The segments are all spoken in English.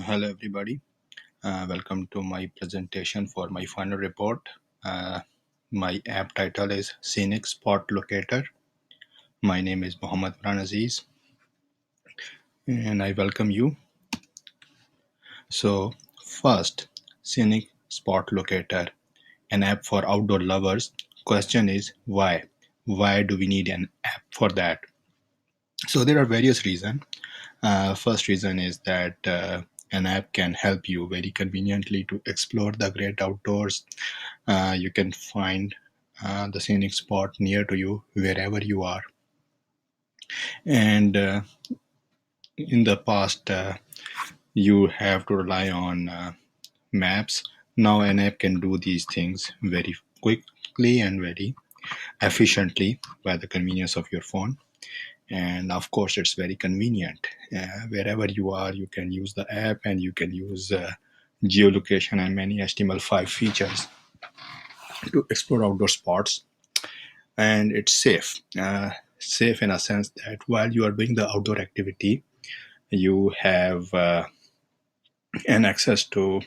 Hello, everybody. Welcome to my presentation for my final report. Uh, my app title is Scenic Spot Locator. My name is Imran Aziz, and I welcome you. So, first, Scenic Spot Locator, an app for outdoor lovers. Question is why? Why do we need an app for that? So, there are various reasons. First reason is that an app can help you very conveniently to explore the great outdoors. You can find the scenic spot near to you wherever you are. And in the past, you have to rely on maps. Now, an app can do these things very quickly and very efficiently by the convenience of your phone. And of course, it's very convenient. Wherever you are, you can use the app and you can use geolocation and many HTML5 features to explore outdoor spots. And it's safe. Safe in a sense that while you are doing the outdoor activity, you have an access to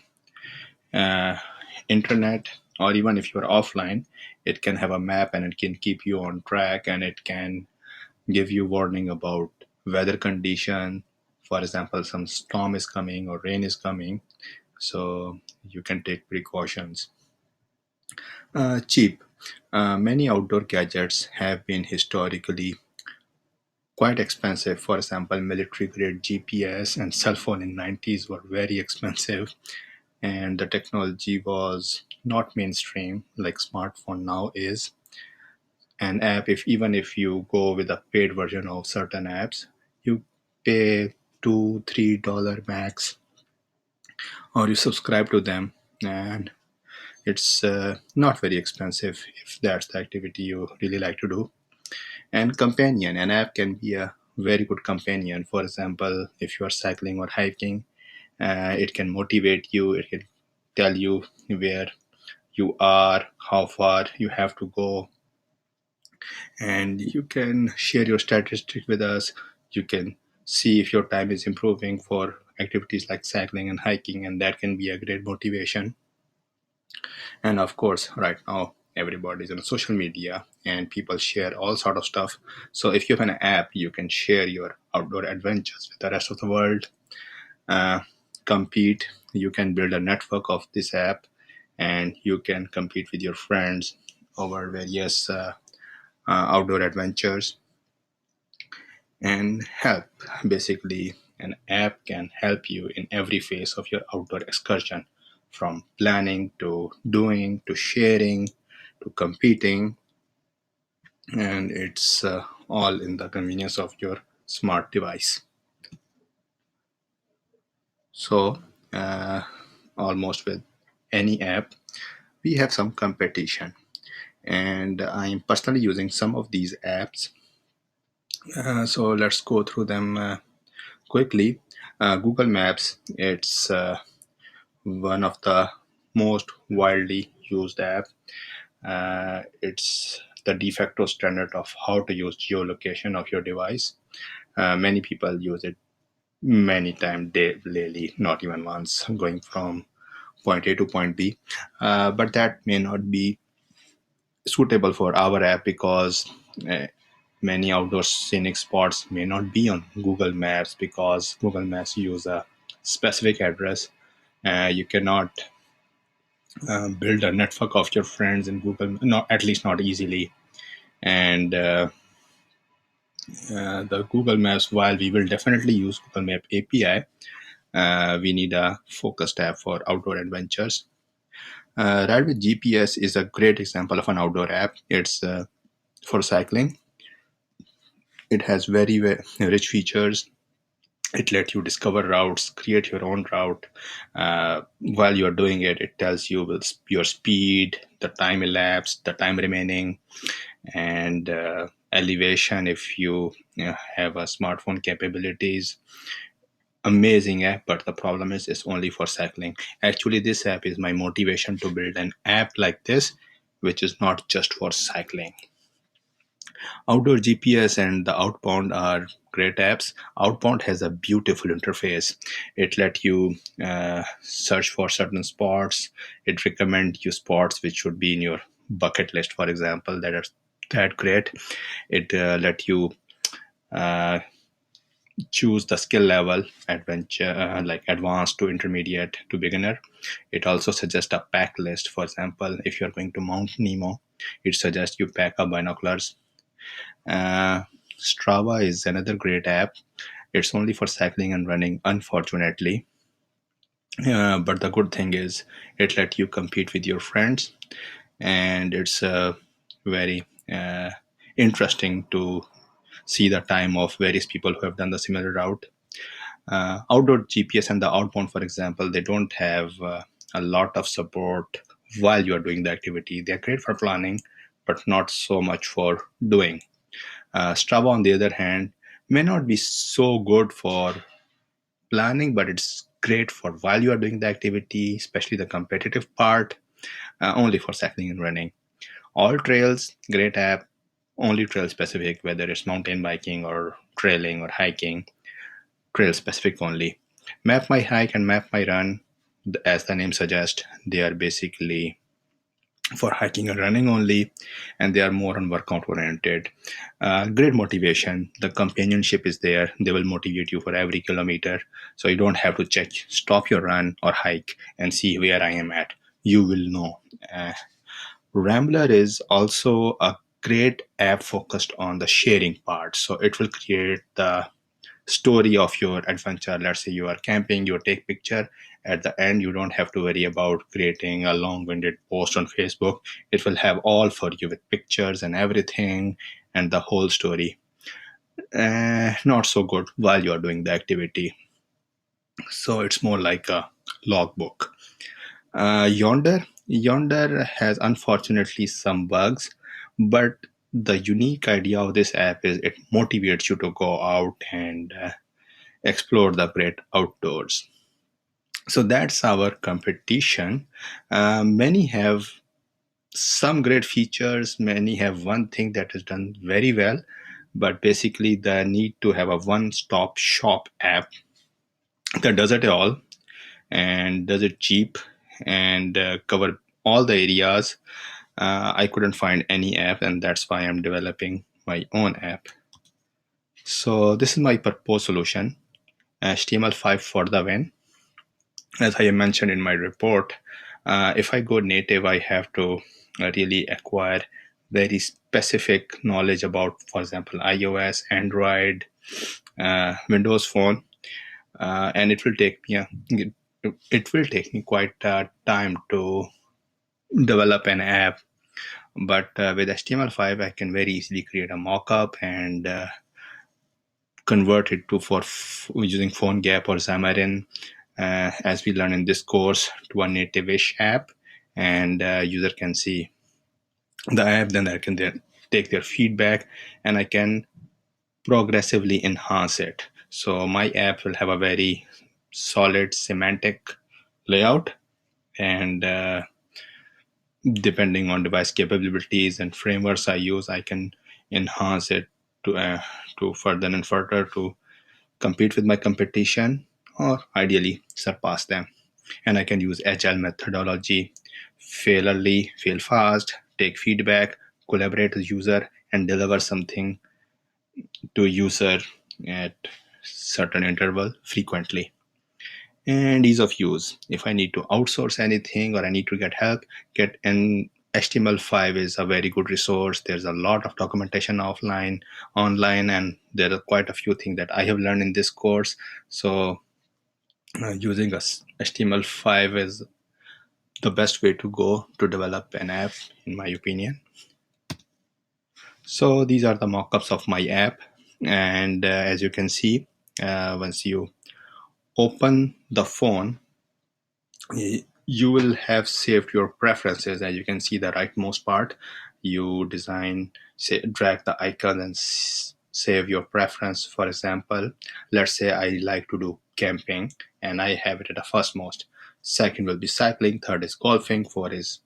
uh, internet, or even if you're offline, it can have a map and it can keep you on track, and it can give you warning about weather condition. For example, some storm is coming or rain is coming, so you can take precautions. Cheap. Many outdoor gadgets have been historically quite expensive. For example, military grade GPS and cell phone in 90s were very expensive, and the technology was not mainstream like smartphone now is. An app, if even if you go with a paid version of certain apps, you pay $2-3 max, or you subscribe to them, and it's not very expensive if that's the activity you really like to do. And companion, an app can be a very good companion. For example, if you are cycling or hiking, it can motivate you, it can tell you where you are, how far you have to go, and you can share your statistics with us. You can see if your time is improving for activities like cycling and hiking, and that can be a great motivation. And of course, right now everybody's on social media and people share all sort of stuff. So if you have an app, you can share your outdoor adventures with the rest of the world. uh, Compete, you can build a network of this app, and you can compete with your friends over various outdoor adventures and help. Basically, an app can help you in every phase of your outdoor excursion, from planning to doing to sharing to competing, and it's all in the convenience of your smart device. So, uh, almost with any app, we have some competition, and I'm personally using some of these apps. So let's go through them quickly. Google Maps, it's one of the most widely used app. It's the de facto standard of how to use geolocation of your device. Many people use it many times daily, not even once, going from point A to point B. But that may not be suitable for our app because many outdoor scenic spots may not be on Google Maps, because Google Maps use a specific address. You cannot build a network of your friends in Google, not at least not easily. And the Google Maps, while we will definitely use Google Map API, we need a focused app for outdoor adventures. Ride with GPS is a great example of an outdoor app. It's for cycling. It has very rich features. It lets you discover routes, create your own route. While you're doing it, it tells you with your speed, the time elapsed, the time remaining, and elevation if you have a smartphone capabilities. Amazing app, but the problem is it's only for cycling. Actually, this app is my motivation to build an app like this, which is not just for cycling. Outdoor GPS and the Outbound are great apps. Outbound has a beautiful interface. It let you search for certain spots. It recommend you spots which should be in your bucket list, for example. That are that great. It let you uh, choose the skill level, adventure, like advanced to intermediate to beginner. It also suggests a pack list. For example, if you're going to Mount Nemo, it suggests you pack up binoculars. uh, Strava is another great app. It's only for cycling and running, unfortunately. But the good thing is it let you compete with your friends, and it's very interesting to see the time of various people who have done the similar route. Outdoor GPS and the Outbound, for example, they don't have a lot of support while you are doing the activity. They're great for planning, but not so much for doing. Strava, on the other hand, may not be so good for planning, but it's great for while you are doing the activity, especially the competitive part, only for cycling and running. All Trails, great app, only trail specific, whether it's mountain biking or trailing or hiking, trail specific only. Map My Hike and Map My Run, as the name suggests, they are basically for hiking and running only, and they are more on workout oriented. Great motivation. The companionship is there. They will motivate you for every kilometer, so you don't have to check, stop your run or hike and see where I am at. You will know. Rambler is also a great app focused on the sharing part, so it will create the story of your adventure. Let's say you are camping, you take picture. At the end, you don't have to worry about creating a long-winded post on Facebook. It will have all for you with pictures and everything and the whole story. Not so good while you are doing the activity. So it's more like a logbook. Yonder has unfortunately some bugs, but the unique idea of this app is it motivates you to go out and explore the great outdoors. So that's our competition. Many have some great features, many have one thing that is done very well, but basically the need to have a one-stop shop app that does it all and does it cheap and cover all the areas. I couldn't find any app, and that's why I'm developing my own app. So this is my proposed solution: HTML5 for the win. As I mentioned in my report, if I go native, I have to really acquire very specific knowledge about, for example, iOS, Android, Windows Phone, and it will take me it will take me quite time to develop an app. But with HTML5, I can very easily create a mockup and convert it to for using PhoneGap or Xamarin, as we learn in this course, to a native-ish app, and user can see the app. Then I can then take their feedback, and I can progressively enhance it. So my app will have a very solid semantic layout, and depending on device capabilities and frameworks I use, I can enhance it to further and further to compete with my competition, or ideally surpass them. And I can use agile methodology: fail early, fail fast, take feedback, collaborate with user, and deliver something to user at certain interval frequently. And ease of use: if I need to outsource anything or I need to get help, get an HTML5 is a very good resource. There's a lot of documentation online, and there are quite a few things that I have learned in this course. So using a HTML5 is the best way to go to develop an app, in my opinion. So these are the mockups of my app, and as you can see, once you open the phone, you will have saved your preferences. As you can see, the rightmost part, you design, say, drag the icon and save your preference. For example, let's say I like to do camping, and I have it at the firstmost. Second will be cycling, third is golfing, fourth is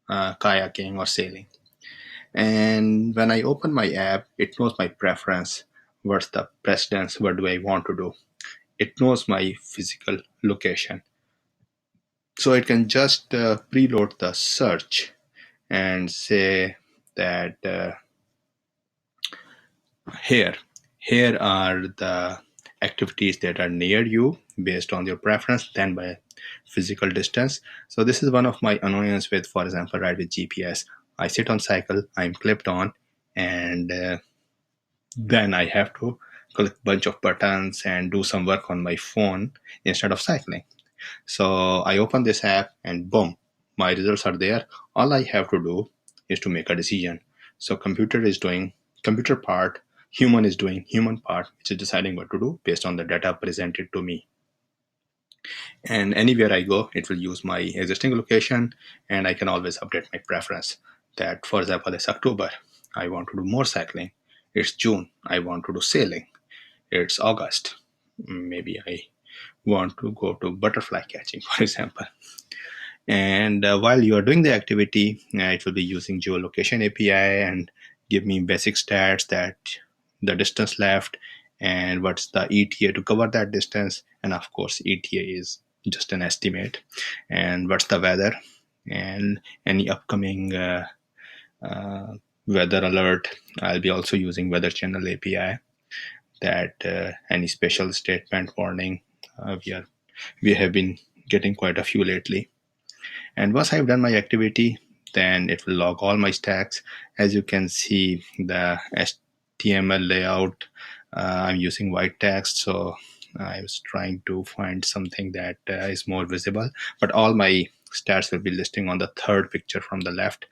kayaking or sailing. And when I open my app, it knows my preference. What's the precedence? What do I want to do? It knows my physical location. So it can just preload the search and say that here, here are the activities that are near you based on your preference, then by physical distance. So this is one of my annoyance with, for example, right with GPS. I sit on cycle, I'm clipped on, and then I have to click bunch of buttons and do some work on my phone instead of cycling. So I open this app and boom, my results are there. All I have to do is to make a decision. So computer is doing computer part, human is doing human part, which is deciding what to do based on the data presented to me. And anywhere I go, it will use my existing location, and I can always update my preference. That, for example, it's October, I want to do more cycling. It's June, I want to do sailing. It's August, maybe I want to go to butterfly catching, for example. And while you are doing the activity, it will be using geolocation API and give me basic stats, that the distance left and what's the ETA to cover that distance. And of course, ETA is just an estimate. And what's the weather and any upcoming uh, weather alert. I'll be also using Weather Channel API, that any special statement warning. We have been getting quite a few lately. And once I've done my activity, then it will log all my stacks. As you can see, the HTML layout, I'm using white text, so I was trying to find something that is more visible. But all my stats will be listing on the third picture from the left,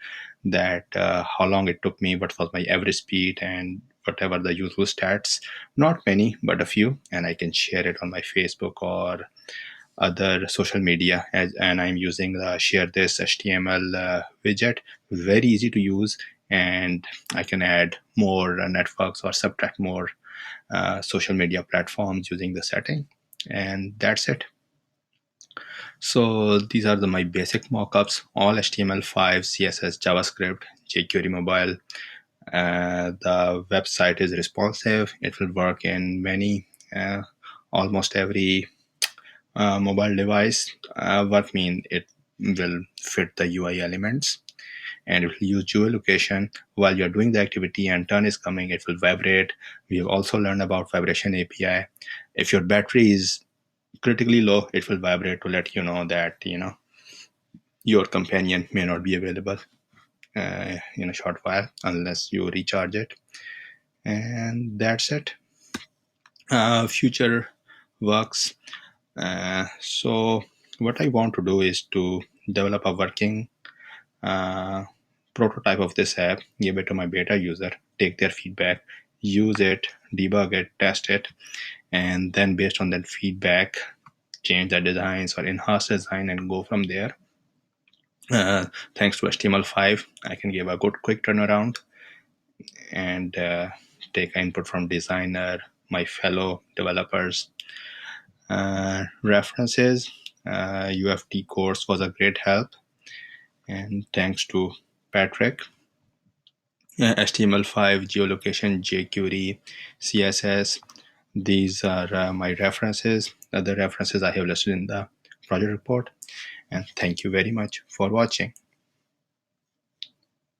that how long it took me, what was my average speed, and whatever the usual stats. Not many, but a few, and I can share it on my Facebook or other social media, and I'm using the share this HTML widget. Very easy to use, and I can add more networks or subtract more social media platforms using the setting, and that's it. So these are my basic mockups, all HTML5, CSS, JavaScript, jQuery mobile. The website is responsive. It will work in many, almost every mobile device. What mean it will fit the UI elements, and it will use geolocation while you're doing the activity and turn is coming, it will vibrate. We have also learned about vibration API. If your battery is critically low, it will vibrate to let you know that your companion may not be available in a short while unless you recharge it. And that's it. Future works. So what I want to do is to develop a working uh, prototype of this app, give it to my beta user, take their feedback, use it, debug it, test it, and then based on that feedback, change the designs or enhance design and go from there. Thanks to HTML5, I can give a good quick turnaround and take input from designer, my fellow developers. References, UFT course was a great help, and thanks to Patrick. HTML5, geolocation, jQuery, CSS. These are my references. Other references I have listed in the project report. And thank you very much for watching.